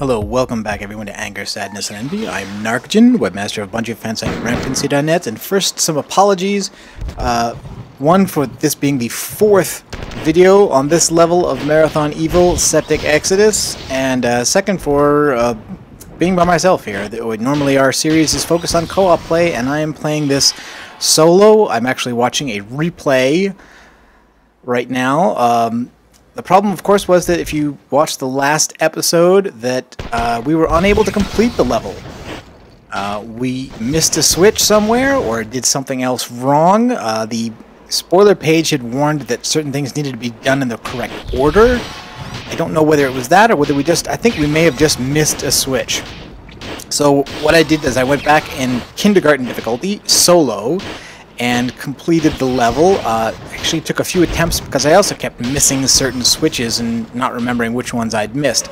Hello, welcome back everyone to Anger, Sadness, and Envy. I'm Narkjan, webmaster of Bungie of Fans and Rampancy.net, and first some apologies. One for this being the fourth video on this level of Marathon Evil, Septic Exodus, and second for being by myself here. Normally our series is focused on co-op play, and I am playing this solo. I'm actually watching a replay right now. The problem, of course, was that if you watched the last episode, that we were unable to complete the level. We missed a switch somewhere, or did something else wrong. The spoiler page had warned that certain things needed to be done in the correct order. I don't know whether it was that, or whether I think we may have just missed a switch. So what I did is I went back in kindergarten difficulty, solo, and completed the level. Actually took a few attempts because I also kept missing certain switches and not remembering which ones I'd missed.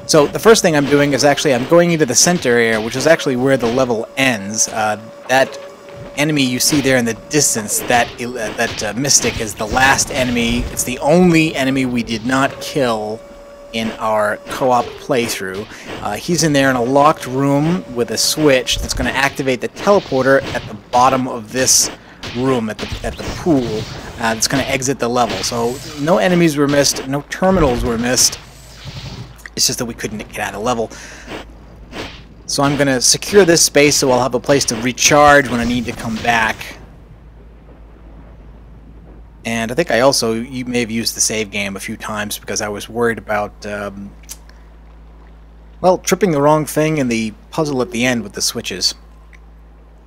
So the first thing I'm doing is I'm going into the center area, which is actually where the level ends. That enemy you see there in the distance, that Mystic, is the last enemy. It's the only enemy we did not kill in our co-op playthrough. He's in there in a locked room with a switch that's going to activate the teleporter at the bottom of this room at the pool. That's going to exit the level. So no enemies were missed, no terminals were missed. It's just that we couldn't get out of the level. So I'm going to secure this space so I'll have a place to recharge when I need to come back. And I think you may have used the save game a few times because I was worried about, well, tripping the wrong thing in the puzzle at the end with the switches.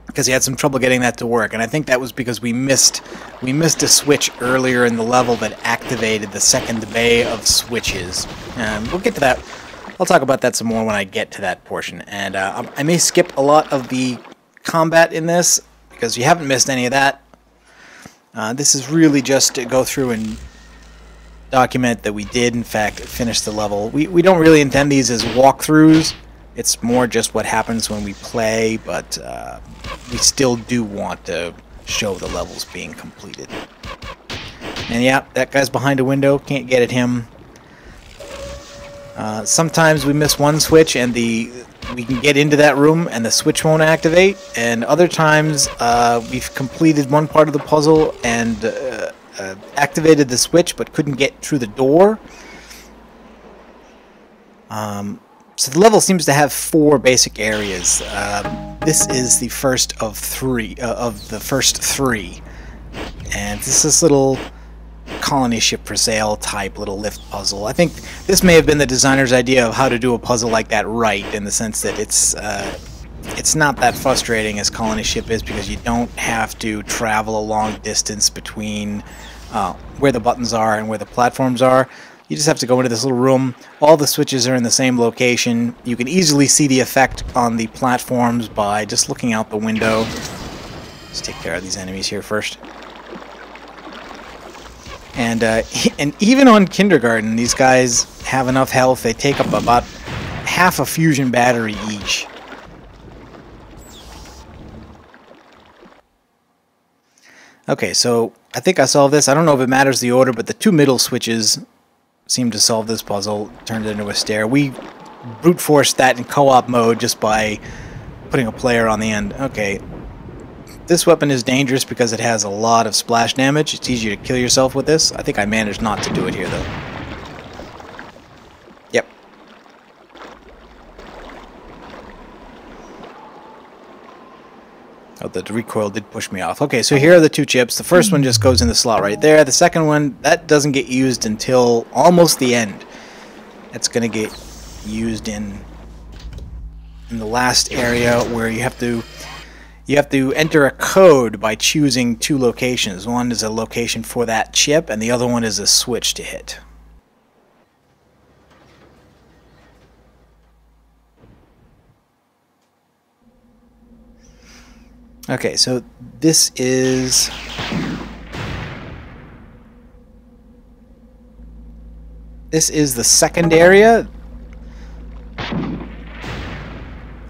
Because he had some trouble getting that to work, and I think that was because we missed a switch earlier in the level that activated the second bay of switches. We'll get to that. I'll talk about that some more when I get to that portion. And I may skip a lot of the combat in this because you haven't missed any of that. This is really just to go through and document that we did, in fact, finish the level. We don't really intend these as walkthroughs. It's more just what happens when we play, but we still do want to show the levels being completed. And yeah, that guy's behind a window. Can't get at him. Sometimes we miss one switch and we can get into that room and the switch won't activate, and other times we've completed one part of the puzzle and activated the switch but couldn't get through the door. So the level seems to have four basic areas. This is the first of the first three, and this little colony ship for sale type little lift puzzle. I think this may have been the designer's idea of how to do a puzzle like that right, in the sense that it's not that frustrating as colony ship is, because you don't have to travel a long distance between where the buttons are and where the platforms are. You just have to go into this little room. All the switches are in the same location. You can easily see the effect on the platforms by just looking out the window. Let's take care of these enemies here first. And even on kindergarten, these guys have enough health. They take up about half a fusion battery each. Okay, so I think I solved this. I don't know if it matters the order, but the two middle switches seem to solve this puzzle. Turned it into a stair. We brute forced that in co-op mode just by putting a player on the end. Okay. This weapon is dangerous because it has a lot of splash damage. It's easier to kill yourself with this. I think I managed not to do it here, though. Yep. Oh, the recoil did push me off. Okay, so here are the two chips. The first one just goes in the slot right there. The second one, that doesn't get used until almost the end. It's going to get used in the last area where you have to enter a code by choosing two locations. One is a location for that chip, and the other one is a switch to hit. Okay, so this is the second area.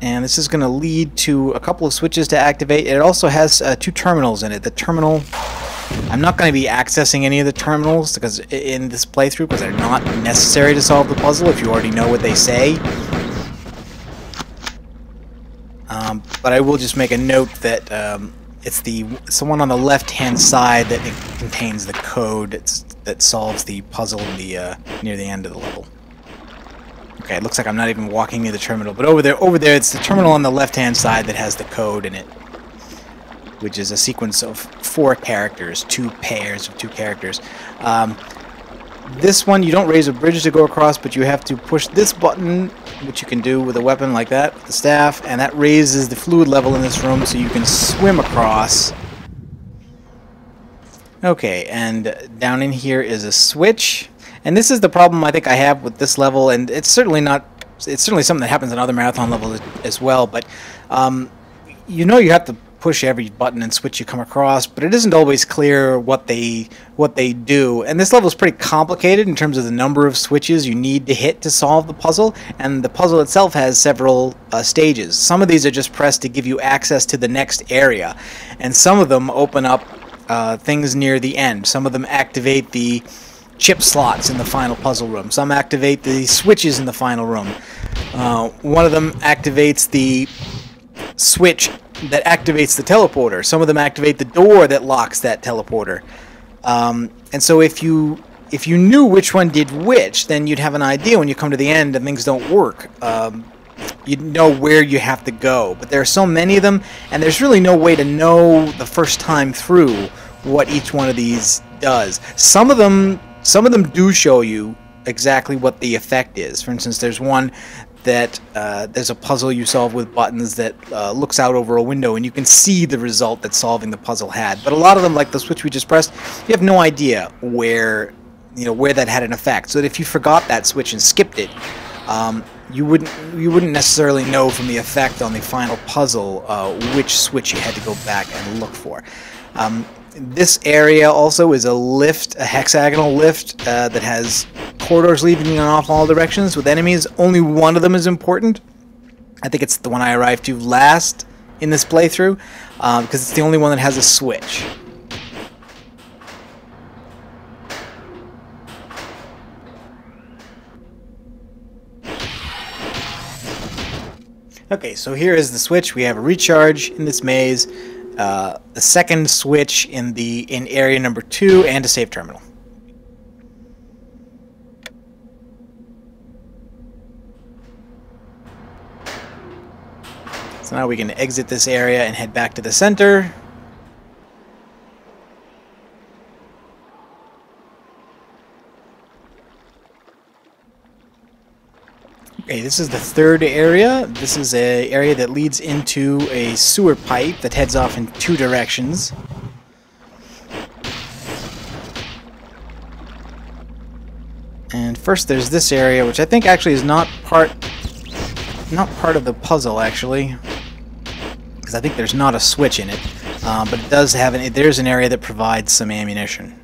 And this is going to lead to a couple of switches to activate. It also has two terminals in it. The terminal I'm not going to be accessing any of the terminals because in this playthrough, because they're not necessary to solve the puzzle if you already know what they say. But I will just make a note that it's the one on the left-hand side that it contains the code that solves the puzzle in the near the end of the level. Okay, it looks like I'm not even walking near the terminal, but over there, it's the terminal on the left-hand side that has the code in it, which is a sequence of 4 characters, 2 pairs of 2 characters. This one, you don't raise a bridge to go across, but you have to push this button, which you can do with a weapon like that, with the staff, and that raises the fluid level in this room so you can swim across. Okay, and down in here is a switch. And this is the problem I think I have with this level, and it's certainly something that happens in other Marathon levels as well, but you know you have to push every button and switch you come across, but it isn't always clear what they do. And this level is pretty complicated in terms of the number of switches you need to hit to solve the puzzle, and the puzzle itself has several stages. Some of these are just pressed to give you access to the next area, and some of them open up things near the end. Some of them activate the chip slots in the final puzzle room. Some activate the switches in the final room. One of them activates the switch that activates the teleporter. Some of them activate the door that locks that teleporter. And so if you knew which one did which, then you'd have an idea when you come to the end and things don't work. You'd know where you have to go. But there are so many of them, and there's really no way to know the first time through what each one of these does. Some of them do show you exactly what the effect is. For instance, there's one that there's a puzzle you solve with buttons that looks out over a window, and you can see the result that solving the puzzle had. But a lot of them, like the switch we just pressed, you have no idea where that had an effect. So that if you forgot that switch and skipped it, you wouldn't necessarily know from the effect on the final puzzle which switch you had to go back and look for. This area also is a lift, a hexagonal lift that has corridors leading in off all directions with enemies. Only one of them is important. I think it's the one I arrived to last in this playthrough because it's the only one that has a switch. Okay, so here is the switch. We have a recharge in this maze. The second switch in area number 2, and a save terminal. So now we can exit this area and head back to the center. Okay, this is the third area. This is an area that leads into a sewer pipe that heads off in 2 directions. And first there's this area, which I think actually is not part of the puzzle, actually, because I think there's not a switch in it, but it does have there's an area that provides some ammunition.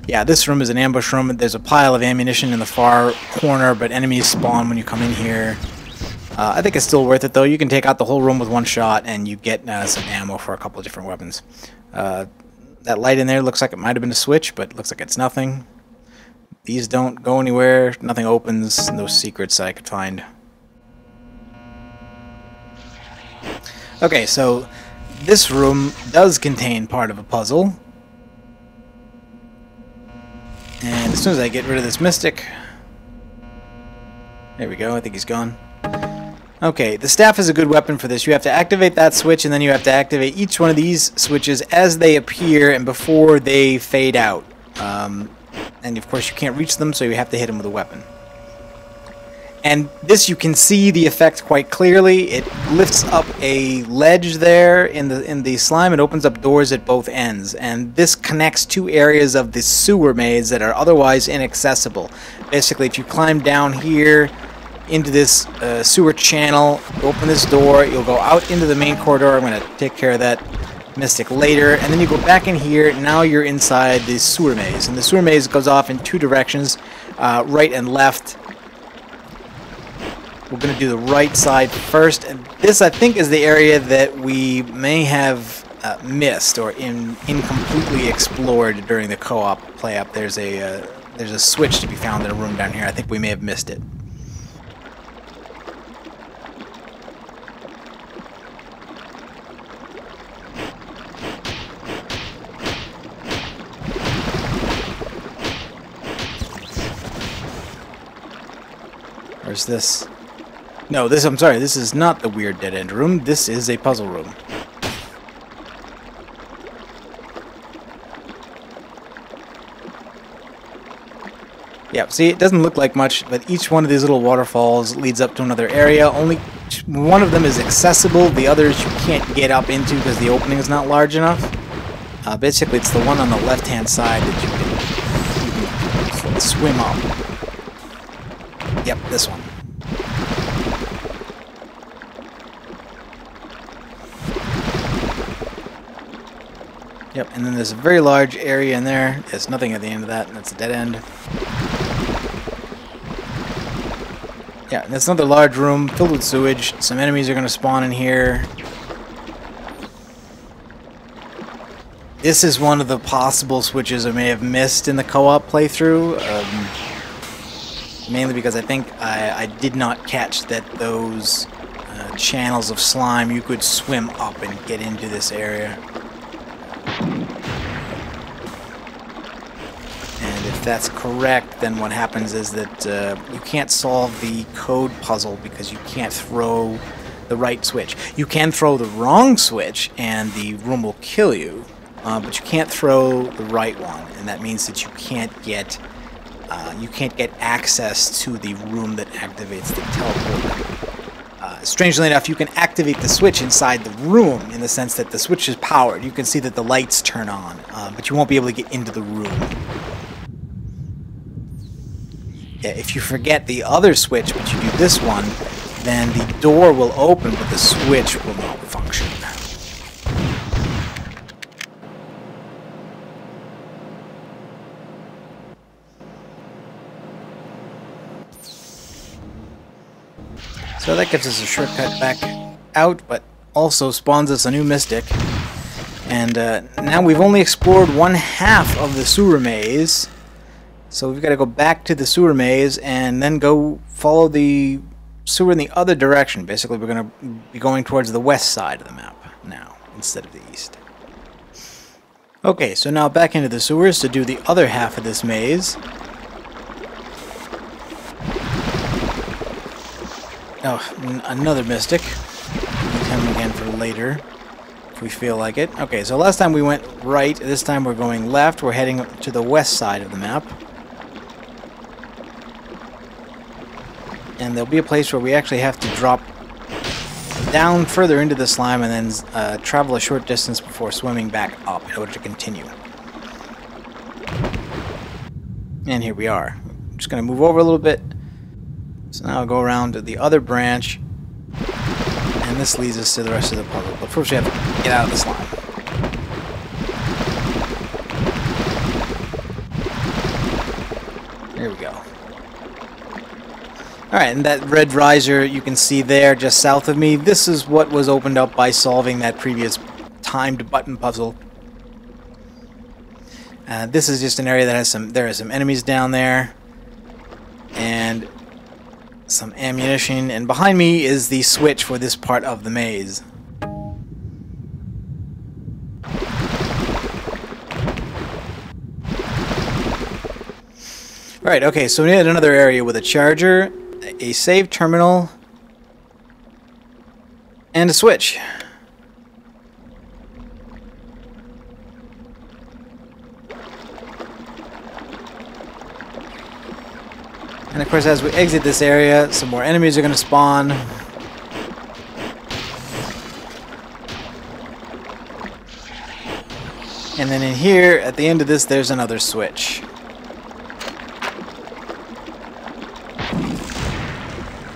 Yeah, this room is an ambush room. There's a pile of ammunition in the far corner, but enemies spawn when you come in here. I think it's still worth it, though. You can take out the whole room with one shot, and you get some ammo for a couple of different weapons. That light in there looks like it might have been a switch, but looks like it's nothing. These don't go anywhere. Nothing opens. No secrets I could find. Okay, so this room does contain part of a puzzle. And as soon as I get rid of this mystic... There we go, I think he's gone. Okay, the staff is a good weapon for this. You have to activate that switch, and then you have to activate each one of these switches as they appear and before they fade out. And of course you can't reach them, so you have to hit them with a weapon. And this, you can see the effect quite clearly. It lifts up a ledge there in the slime. It opens up doors at both ends, and this connects 2 areas of the sewer maze that are otherwise inaccessible. Basically, if you climb down here into this sewer channel, open this door, you'll go out into the main corridor. I'm going to take care of that mystic later, and then you go back in here. Now you're inside the sewer maze, and the sewer maze goes off in 2 directions, right and left. We're going to do the right side first, and this, I think, is the area that we may have missed or incompletely explored during the co-op play-up. There's a switch to be found in a room down here. I think we may have missed it. Or is this... No, I'm sorry, this is not the weird dead-end room. This is a puzzle room. Yeah, see, it doesn't look like much, but each one of these little waterfalls leads up to another area. Only one of them is accessible. The others you can't get up into because the opening is not large enough. Basically, it's the one on the left-hand side that you can swim up. Yep, this one. Yep, and then there's a very large area in there. There's nothing at the end of that, and that's a dead end. Yeah, and it's another large room filled with sewage. Some enemies are going to spawn in here. This is one of the possible switches I may have missed in the co-op playthrough. Mainly because I think I did not catch that those channels of slime, you could swim up and get into this area. And if that's correct, then what happens is that you can't solve the code puzzle because you can't throw the right switch. You can throw the wrong switch and the room will kill you, but you can't throw the right one, and that means that you can't get access to the room that activates the teleporter. Strangely enough, you can activate the switch inside the room in the sense that the switch is powered. You can see that the lights turn on, but you won't be able to get into the room. Yeah, if you forget the other switch, but you do this one, then the door will open, but the switch will not function. So that gives us a shortcut back out, but also spawns us a new mystic. And now we've only explored one half of the sewer maze. So we've got to go back to the sewer maze and then go follow the sewer in the other direction. Basically, we're going to be going towards the west side of the map now, instead of the east. Okay, so now back into the sewers to do the other half of this maze. Oh, another mystic. We'll come again for later, if we feel like it. Okay, so last time we went right, this time we're going left. We're heading to the west side of the map. And there'll be a place where we actually have to drop down further into the slime and then travel a short distance before swimming back up in order to continue. And here we are. I'm just going to move over a little bit. So now I'll go around to the other branch, and this leads us to the rest of the puzzle. But first we have to get out of the slime. There we go. Alright, and that red riser you can see there just south of me, this is what was opened up by solving that previous timed button puzzle. This is just an area that has there are some enemies down there, and some ammunition, and behind me is the switch for this part of the maze. Right, okay, so we need another area with a charger, a save terminal, and a switch. And of course, as we exit this area, some more enemies are going to spawn. And then in here, at the end of this, there's another switch.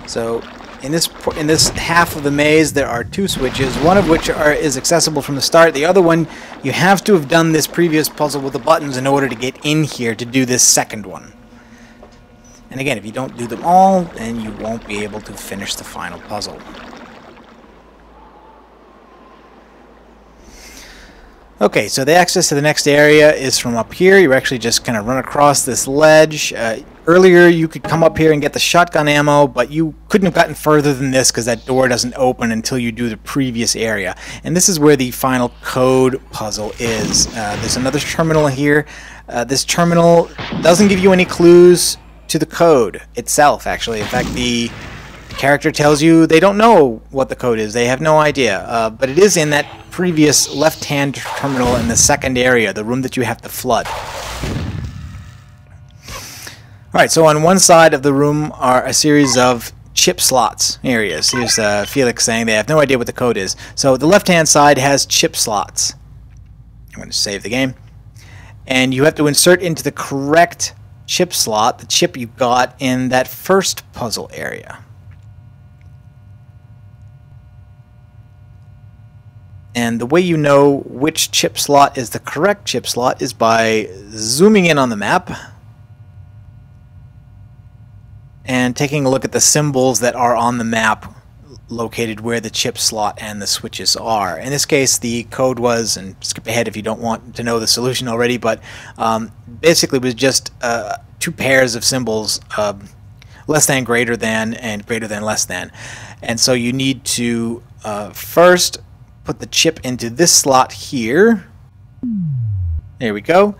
So in this half of the maze, there are two switches, one of which is accessible from the start. The other one, you have to have done this previous puzzle with the buttons in order to get in here to do this second one. And again, if you don't do them all, then you won't be able to finish the final puzzle. Okay, so the access to the next area is from up here. You actually just kind of run across this ledge. Earlier you could come up here and get the shotgun ammo, but you couldn't have gotten further than this because that door doesn't open until you do the previous area. And this is where the final code puzzle is. There's another terminal here. This terminal doesn't give you any clues to the code itself, actually. In fact, the character tells you they don't know what the code is. They have no idea. But it is in that previous left-hand terminal in the second area, the room that you have to flood. Alright, so on one side of the room are a series of chip slots areas. Here's Felix saying they have no idea what the code is. So the left-hand side has chip slots. I'm going to save the game. And you have to insert into the correct chip slot the chip you got in that first puzzle area. And the way you know which chip slot is the correct chip slot is by zooming in on the map and taking a look at the symbols that are on the map located where the chip slot and the switches are. In this case, the code was, and skip ahead if you don't want to know the solution already, but basically it was just 2 pairs of symbols, less than, greater than, and greater than, less than. And so you need to first put the chip into this slot here. There we go.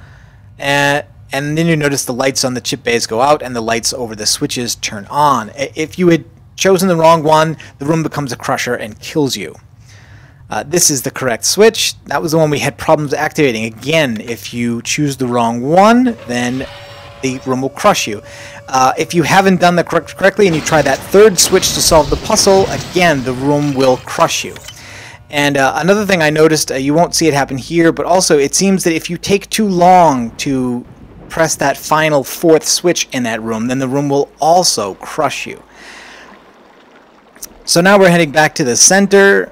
And then you notice the lights on the chip bays go out and the lights over the switches turn on. If you had chosen the wrong one, the room becomes a crusher and kills you. This is the correct switch. That was the one we had problems activating. Again, if you choose the wrong one, then the room will crush you. If you haven't done the correctly and you try that third switch to solve the puzzle, again, the room will crush you. And another thing I noticed, you won't see it happen here, but also it seems that if you take too long to press that final 4th switch in that room, then the room will also crush you. So now we're heading back to the center,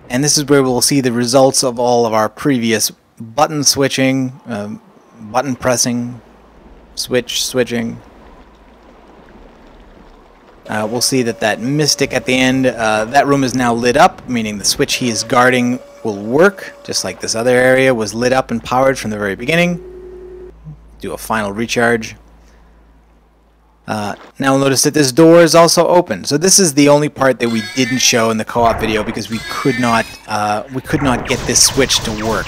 and this is where we'll see the results of all of our previous button switching, button pressing, switching. We'll see that mystic at the end, that room is now lit up, meaning the switch he is guarding will work, just like this other area was lit up and powered from the very beginning. Do a final recharge. Now we'll notice that this door is also open. So this is the only part that we didn't show in the co-op video because we could not get this switch to work.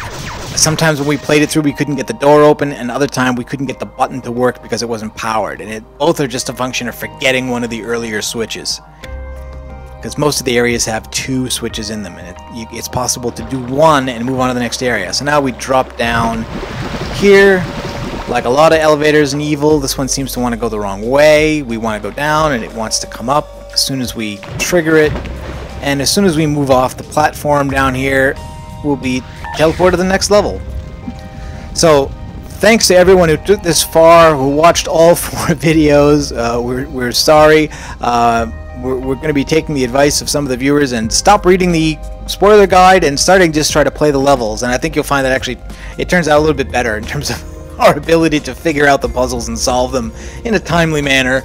Sometimes when we played it through we couldn't get the door open, and other time we couldn't get the button to work because it wasn't powered. And both are just a function of forgetting one of the earlier switches. Because most of the areas have 2 switches in them, and it's possible to do one and move on to the next area. So now we drop down here. Like a lot of elevators in Evil, this one seems to want to go the wrong way. We want to go down and it wants to come up as soon as we trigger it. And as soon as we move off the platform down here, we'll be teleported to the next level. So thanks to everyone who took this far, who watched all 4 videos. We're sorry. We're going to be taking the advice of some of the viewers and stop reading the spoiler guide and starting just try to play the levels. And I think you'll find that actually it turns out a little bit better in terms of our ability to figure out the puzzles and solve them in a timely manner.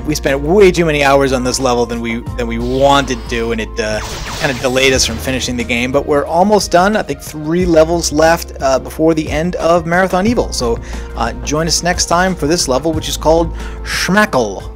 We spent way too many hours on this level than we wanted to, and it kind of delayed us from finishing the game. But we're almost done. I think 3 levels left before the end of Marathon Evil. So join us next time for this level, which is called Schmackle.